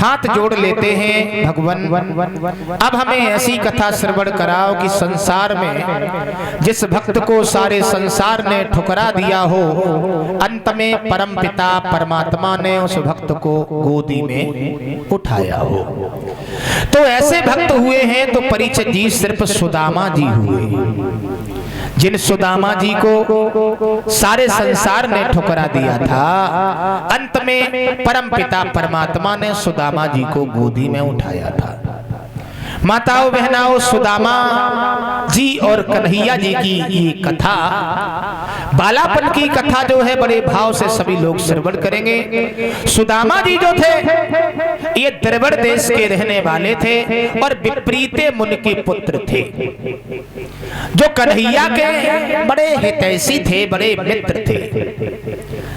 हाथ जोड़ लेते हैं, भगवान अब हमें ऐसी कथा श्रवण कराओ कि संसार में जिस भक्त को सारे संसार ने ठुकरा दिया हो, अंत में परम पिता परमात्मा ने उस भक्त को गोदी में उठाया हो। तो ऐसे भक्त हुए हैं तो परीक्षित जी सिर्फ सुदामा जी हुए, जिन सुदामा जी को सारे संसार ने ठुकरा दिया था, अंत में परम पिता परमात्मा ने सुदामा जी को गोदी में उठाया था। माताओं बहनाओं, सुदामा जी और कन्हैया जी की ये कथा, बालापन की कथा जो है, बड़े भाव से सभी लोग श्रवण करेंगे। सुदामा जी जो थे ये द्रविड़ देश के रहने वाले थे और विपरीते मुनि के पुत्र थे, जो कन्हैया के बड़े हितैषी थे, बड़े मित्र थे।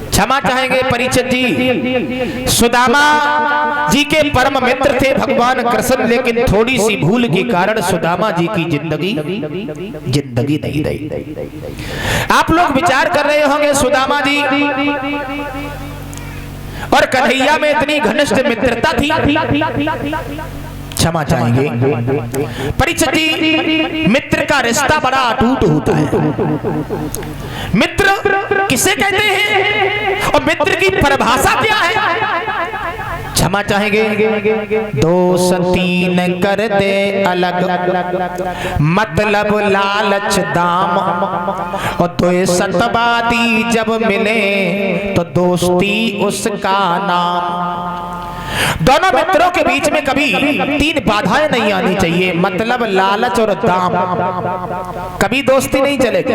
क्षमा चाहेंगे परीक्षित जी, सुदामा जी के परम मित्र थे भगवान कृष्ण, लेकिन थोड़ी सी भूल के कारण सुदामा जी की जिंदगी नहीं रही। आप लोग विचार कर रहे होंगे सुदामा जी और कन्हैया में इतनी घनिष्ठ मित्रता थी। क्षमा चाहेंगे परीक्षित जी, मित्र का रिश्ता बड़ा अटूट होता है। मित्र किसे कहते हैं और मित्र की परिभाषा क्या है? क्षमा चाहेंगे, दो तीन कर दे अलग, मतलब लालच दाम, और दो सतवादी जब मिले तो दोस्ती उसका नाम। दोनों मित्रों के बीच में कभी तीन बाधाएं नहीं आनी चाहिए, मतलब लालच और दाम, कभी दोस्ती नहीं चलेगी।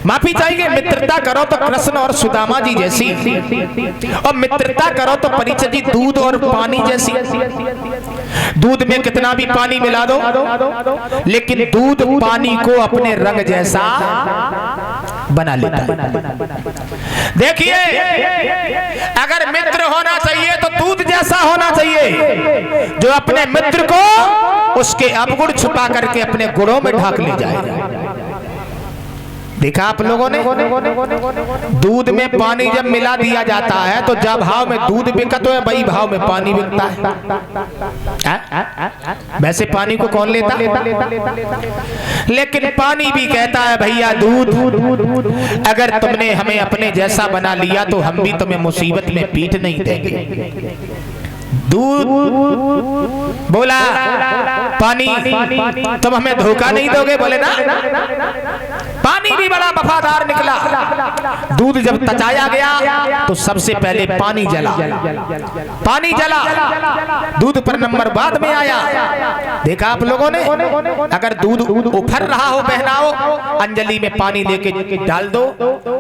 माफी चाहिए, मित्रता करो तो कृष्ण और सुदामा जी जैसी, और मित्रता करो तो परीक्षित जी दूध और पानी जैसी। दूध में कितना भी पानी मिला दो, लेकिन दूध पानी को अपने रंग जैसा बना लेता है। देखिए, अगर मित्र होना चाहिए तो दूध जैसा होना चाहिए, जो अपने मित्र को उसके अवगुण छुपा करके अपने गुणों में ढाक ले जाए। देखा आप लोगों ने, दूध में पानी जब मिला दिया जाता है तो जब भाव में दूध बिकता है, वही भाव में पानी बिकता है। वैसे पानी को कौन लेता? लेकिन पानी भी कहता है भैया दूध, अगर तुमने हमें अपने जैसा बना लिया तो हम भी तुम्हें मुसीबत में पीठ नहीं देंगे। दूध बोला, पानी तुम हमें धोखा नहीं दोगे? बोले ना। पानी भी बड़ा वफादार निकला। दूध जब तचाया गया तो सबसे पहले पानी जला, दूध पर नंबर बाद में आया। देखा आप लोगों ने, अगर दूध उफर रहा हो बहनाओ, अंजलि में पानी लेके डाल दो,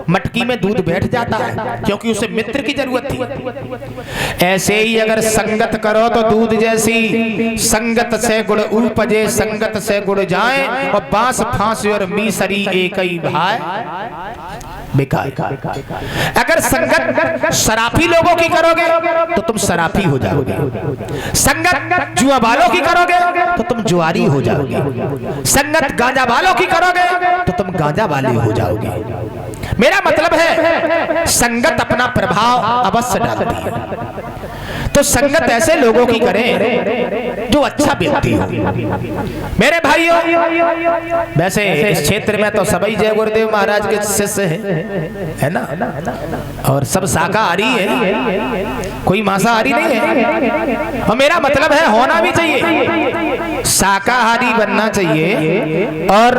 मटकी में दूध बैठ जाता है, क्योंकि उसे मित्र की जरूरत थी। ऐसे ही अगर संगत करो तो दूध जैसी, संगत से गुड़ उपजे संगत से गुड़ जाए, और बांस फांसी और मीसरी एक ही भाई बेकार। अगर संगत शराबी लोगों की करोगे तो तुम शराबी हो जाओगे, संगत जुआ वालों की करोगे तो तुम जुआरी हो जाओगे, संगत गांजा वालों की करोगे तो तुम गांजा वाले हो जाओगे। मेरा मतलब है संगत अपना प्रभाव अवश्य डालती है। तो संगत ऐसे लोगों की करें जो अच्छा व्यक्ति हो। मेरे भाइयों, वैसे इस क्षेत्र में तो सभी जय गुरुदेव महाराज के शिष्य है ना, और सब शाकाहारी है, कोई मांसाहारी नहीं है। और मेरा मतलब है होना भी चाहिए, शाकाहारी बनना चाहिए, और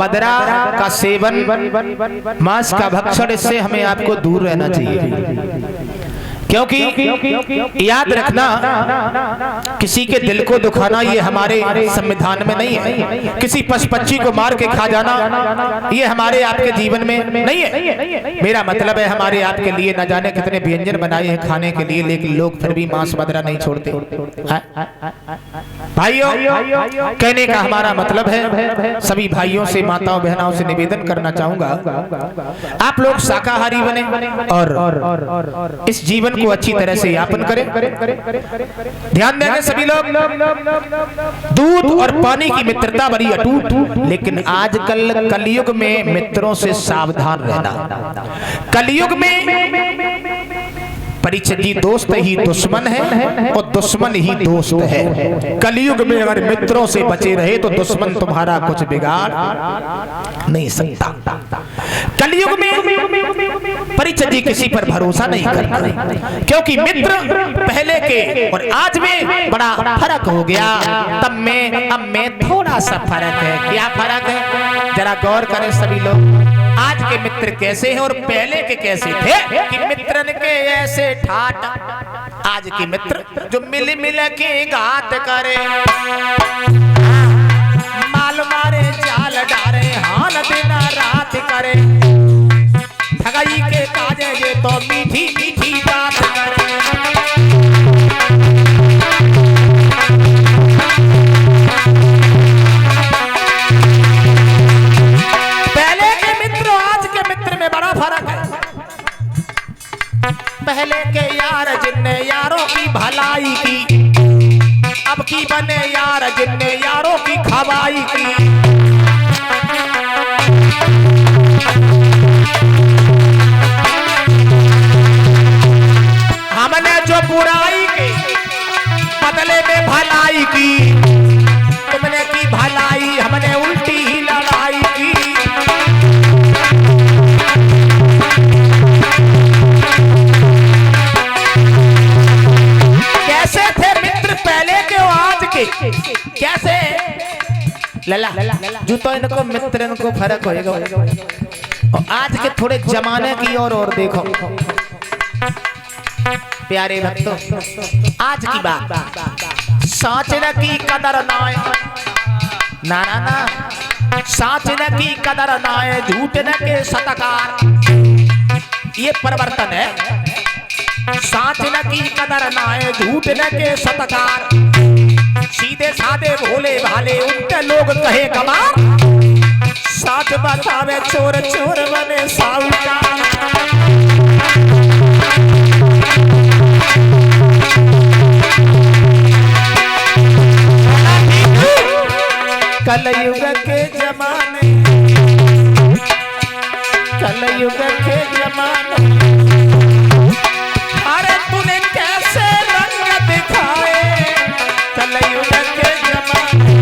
मदिरा का सेवन, मांस का भक्षण, इससे हमें आपको दूर रहना चाहिए। क्योंकि याद रखना, किसी के दिल को दुखाना ये हमारे संविधान में नहीं है। किसी पशु पक्षी को मार के खा जाना ये हमारे आपके जीवन में नहीं है। मेरा मतलब है हमारे आपके लिए न जाने कितने व्यंजन बनाए हैं खाने के लिए, लेकिन लोग फिर भी मांस मदिरा नहीं छोड़ते। भाइयों, कहने का हमारा मतलब है, सभी भाइयों से, माताओं बहनों से निवेदन करना चाहूंगा, आप लोग शाकाहारी बने और इस जीवन को अच्छी तरह से यापन करें। ध्यान देंगे सभी लोग, दूध और पानी की मित्रता बड़ी अटूट, लेकिन आजकल कलयुग में मित्रों से सावधान रहना। कलयुग में परीक्षित जी, दोस्त ही दुश्मन है और दुश्मन ही दोस्त है। कलयुग में अगर मित्रों से बचे रहे तो दुश्मन तुम्हारा कुछ बिगाड़ नहीं सकता। कलयुग में परीक्षित जी किसी पर भरोसा नहीं करना, क्योंकि मित्र पहले के और आज में बड़ा फर्क हो गया। तब में अब में थोड़ा सा फर्क है। क्या फर्क है, जरा गौर करें सभी लोग। आज के मित्र कैसे हैं और पहले के कैसे थे कि मित्रन के ऐसे ठाट। आज के मित्र जो मिल मिल के घात करे, माल मारे जाल डारे, हाल दिन रात करे, ठगाई के काजे ये तो मीठी मीठी बात करे। पहले के यार जिनने यारों की भलाई की, अब की बने यार जिनने यारों की खवाई की। हमने जो बुराई की बदले में भलाई की, तुमने की भलाई हमने उल्टी ही लड़ाई की। कैसे लला जो तो इनको मित्र इनको फर्क होएगा। और आज के थोड़े जमाने की और देखो प्यारे भक्तों, आज की बात साच न की कदर नाय, ना ना ना, साच न की कदर नाय, झूठ न के सत्कार। ये परिवर्तन है। साच न की कदर नाय, झूठ न के सत्कार। सीधे साधे भोले भाले उनके लोग कहे कमाल, साच बतावे चोर चोर बने साहूकार। कलयुग के जमाने, कलयुग के जमाने, अरे तूने कैसे रंग दिखाए कलयुग के जमाने।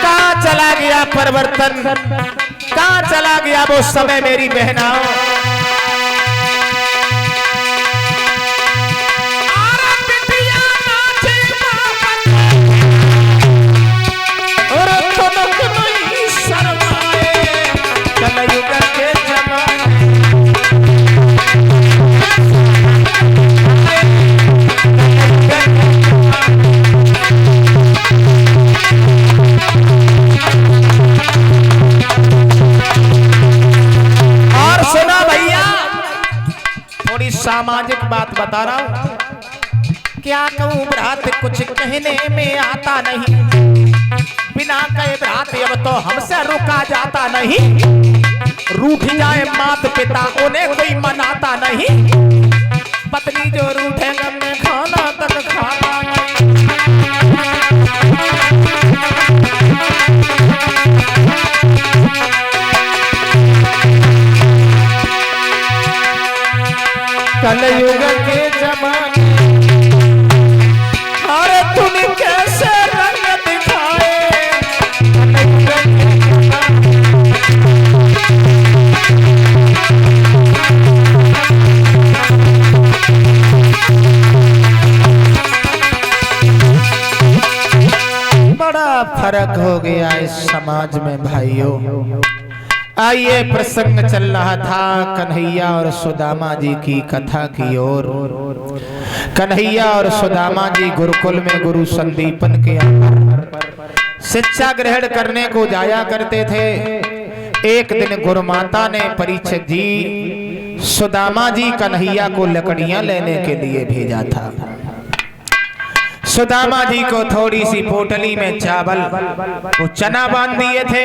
कहाँ चला गया परिवर्तन, कहाँ चला गया वो समय मेरी बहनाओं। सामाजिक बात बता रहा हूं, क्या कहूं भ्रात कुछ कहने में आता नहीं, बिना कहे भ्रात अब तो हमसे रुका जाता नहीं। रूठ जाए माता पिता उन्हें कोई मनाता नहीं, पत्नी जो रूठे गम में खाना तक खाना नहीं। कलयुग के जमाने, अरे तूने कैसे रंग दिखाए बड़ा फर्क हो गया इस समाज में भाइयों। आइए, प्रसंग चल रहा था कन्हैया और सुदामा जी की कथा की ओर। कन्हैया और सुदामा जी गुरुकुल में गुरु संदीपन के शिक्षा ग्रहण करने को जाया करते थे। एक दिन गुरु माता ने परीक्षित जी सुदामा जी कन्हैया को लकड़ियां लेने के लिए भेजा था। सुदामा जी को थोड़ी सी पोटली में चावल वो चना बांध दिए थे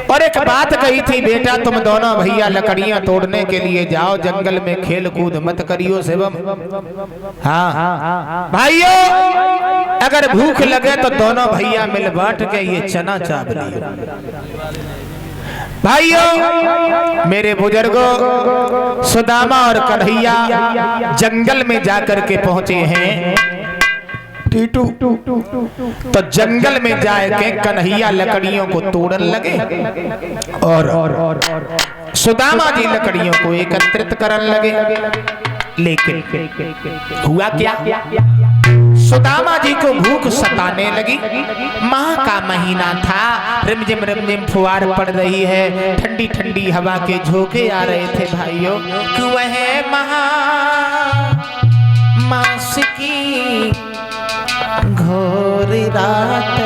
और एक बात कही थी, बेटा तुम दोनों भैया लकड़ियां तोड़ने के लिए जाओ, जंगल में खेल कूद मत करियो शिवम। हाँ भाइयों, अगर भूख लगे तो दोनों भैया मिल बांट के ये चना चावल भाइयों। मेरे बुजुर्गों, सुदामा और कन्हैया जंगल में जाकर के पहुंचे हैं टीटू। तो जंगल में जाके कन्हैया लकड़ियों को तोड़ने लगे और सुदामा जी लकड़ियों को एकत्रित करने लगे। लेकिन हुआ क्या, सुदामा जी को भूख सताने लगी। माह का महीना था, रिमझिम फुहार पड़ रही है, ठंडी ठंडी हवा के झोंके आ रहे थे भाइयों। कि वह मास की घोर रात,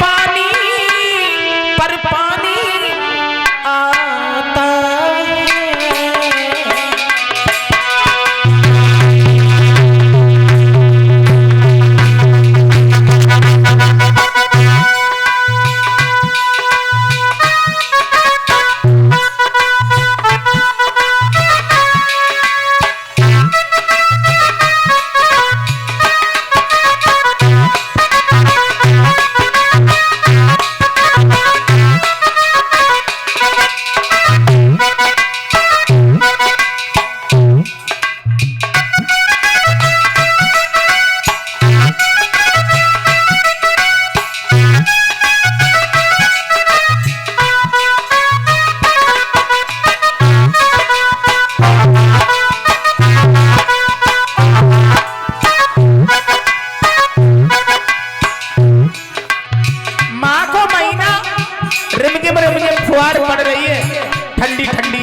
पानी पर पानी आता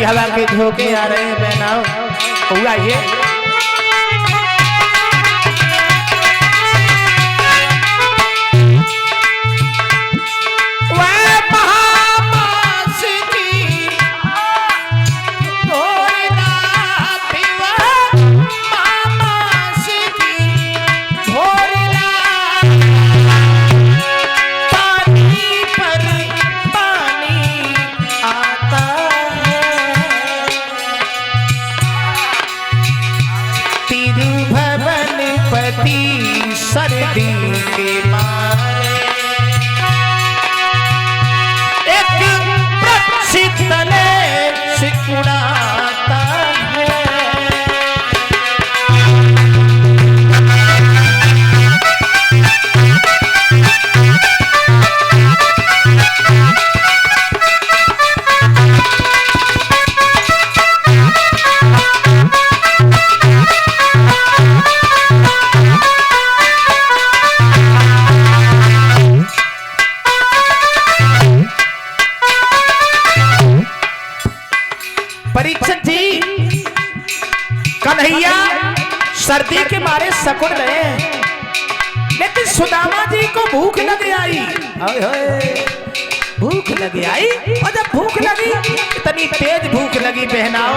हवा के झोंके आ रहे हैं बहनाओ। हुआ ये सर्दी के मारे एक वृक्ष तले सिकुड़ाता है। परीक्षित जी, कन्हैया सर्दी के मारे सकुड़ रहे हैं, लेकिन सुदामा जी को भूख लग आई। भूख लग आई, और जब भूख लगी, इतनी तेज भूख लगी बहनाओ,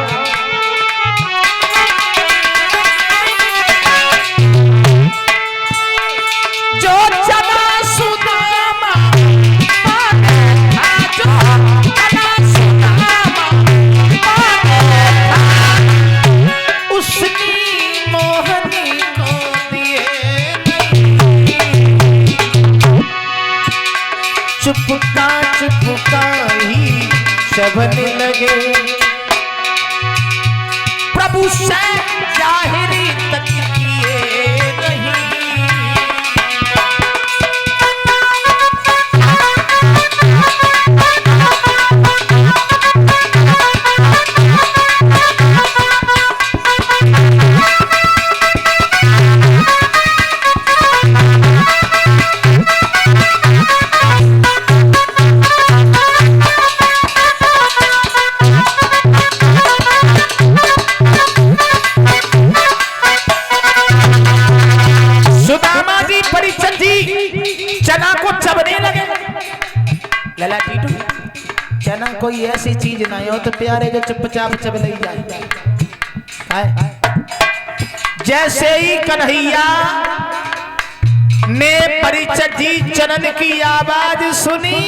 जो चना सुदामा चुपका चुपका ही शबने लगे, प्रभु से जाहिरी तक किए नहीं। लला टीटू, चना कोई ऐसी चीज ना हो तो प्यारे जो चुपचाप चब ले जाए। जैसे ही कन्हैया ने परिचय जी चरण की आवाज सुनी,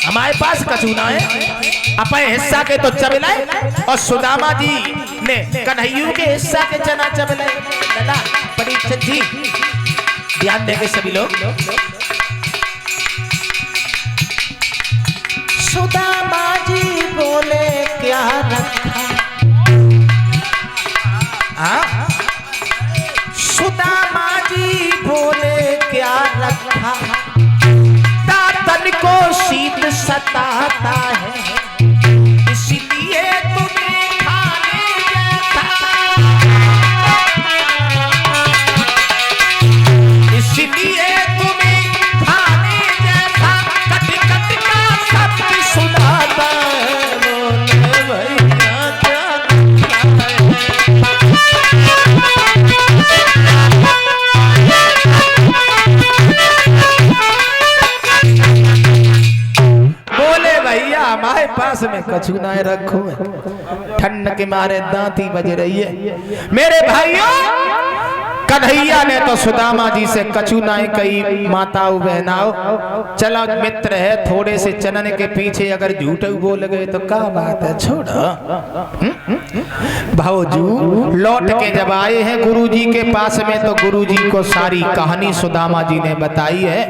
हमारे पास कछु ना है, अपने हिस्सा के तो चबलाए और सुदामा जी ने कन्हैया के हिस्सा के चना चबलाए। परीक्षित जी ध्यान देंगे सभी लोग। सुदामा जी बोले क्या रखा, सुदामा जी बोले क्या रखा, दातन को शीत सताता है, इसलिए तुम्हें खाने जैसा, इसलिए तुम्हें खाने जैसा कट कट का शब्द सुनाता है। बोले भैया क्या हमारे पास में कछु ना रखो, ठंड के मारे दांती बज रही है। मेरे भाइयों, कन्हैया ने तो सुदामा जी से कछु ना कही, माताओं बहनाओ चलो मित्र है, थोड़े से चनन के पीछे अगर झूठ बोल गए तो क्या बात है, छोड़ो। भाऊजू लौट के जब आए हैं गुरुजी के पास में तो गुरुजी को सारी कहानी सुदामा जी ने बताई है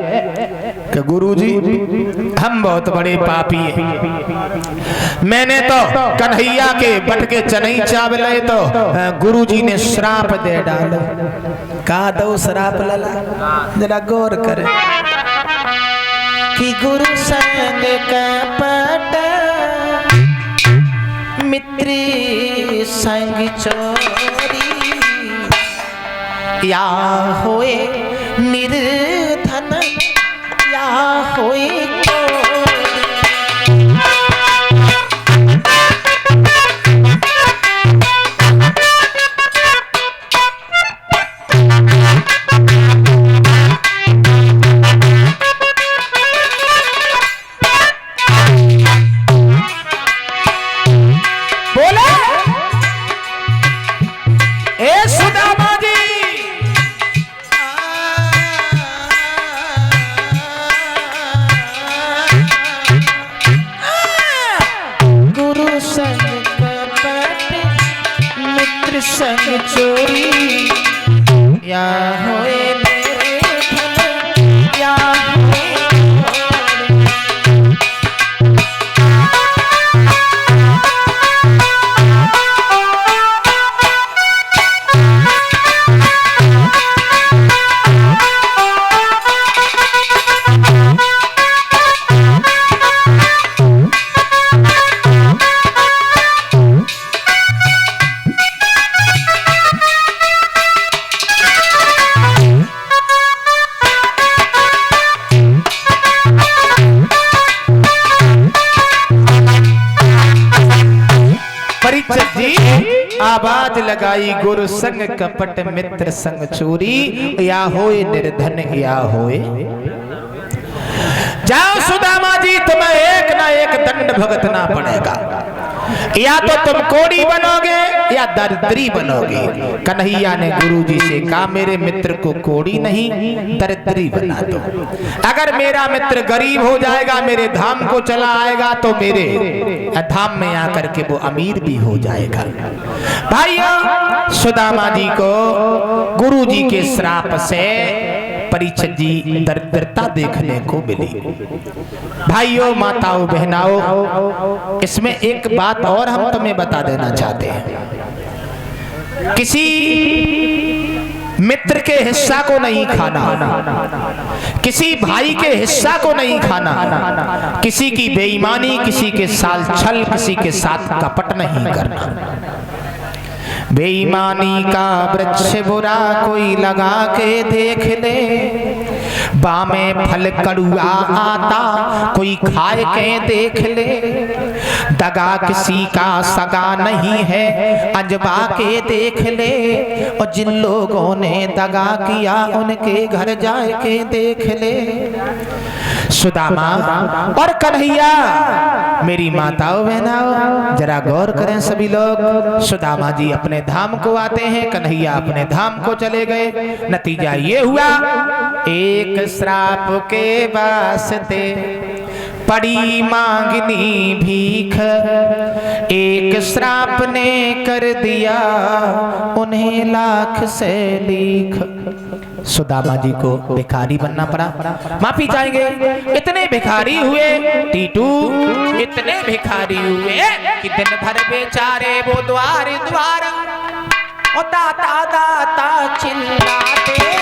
कि गुरुजी हम बहुत बड़े पापी हैं, मैंने तो कन्हैया के बट के चनई चावले तो गुरुजी ने श्राप दे डाला। का दो श्राप लला, जरा गौर करे कि गुरु संग कपट मित्री संग चोरी, या होए निर्धन या होए संग चोरी, या होए निर्धन या आवाज लगाई, गुरु संग कपट मित्र संग चोरी, या होए निर्धन या होए। जाओ सुदामा जी, तुम्हें एक ना एक दंड भुगतना पड़ेगा, या तो तुम कोड़ी बनोगे या दरिद्री बनोगे। कन्हैया ने गुरुजी से कहा मेरे मित्र को कोड़ी नहीं दरिद्री बना दो, अगर मेरा मित्र गरीब हो जाएगा, मेरे धाम को चला आएगा तो मेरे धाम में आकर के वो अमीर भी हो जाएगा। भाइयों, सुदामा जी को गुरुजी के श्राप से परीक्षित जी दरिद्रता देखने को मिली। भाइयों, माताओं, बहनाओं, इसमें एक बात और हम तुम्हें बता देना चाहते हैं। किसी मित्र के हिस्सा को नहीं खाना, किसी भाई के हिस्सा को नहीं खाना, किसी की बेईमानी, किसी के साथ छल, किसी के साथ कपट नहीं करना। बेईमानी का वृक्ष बुरा कोई लगा के देख ले, बामे फल कड़ुआ आता कोई खाए के देख ले। दगा किसी का सगा नहीं है, अजबा के देख ले। और जिन लोगों ने दगा किया उनके घर जाए के देख ले। सुदामा और कन्हैया, मेरी माताओं बहनाओं, जरा गौर करें सभी लोग। सुदामा जी अपने धाम को आते हैं, कन्हैया अपने धाम को चले गए। नतीजा ये हुआ, एक श्राप के वास्ते पड़ी मांगनी भीख, एक श्राप ने कर दिया उन्हें लाख से लीख। सुदामा जी को भिखारी बनना पड़ा। माफी चाहेंगे, इतने भिखारी हुए टीटू, इतने भिखारी हुए कि दिन भर बेचारे वो द्वार द्वार ओ दाता दाता चिल्लाते हैं।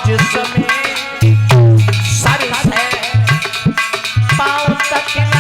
जिसमें सर से पांव तक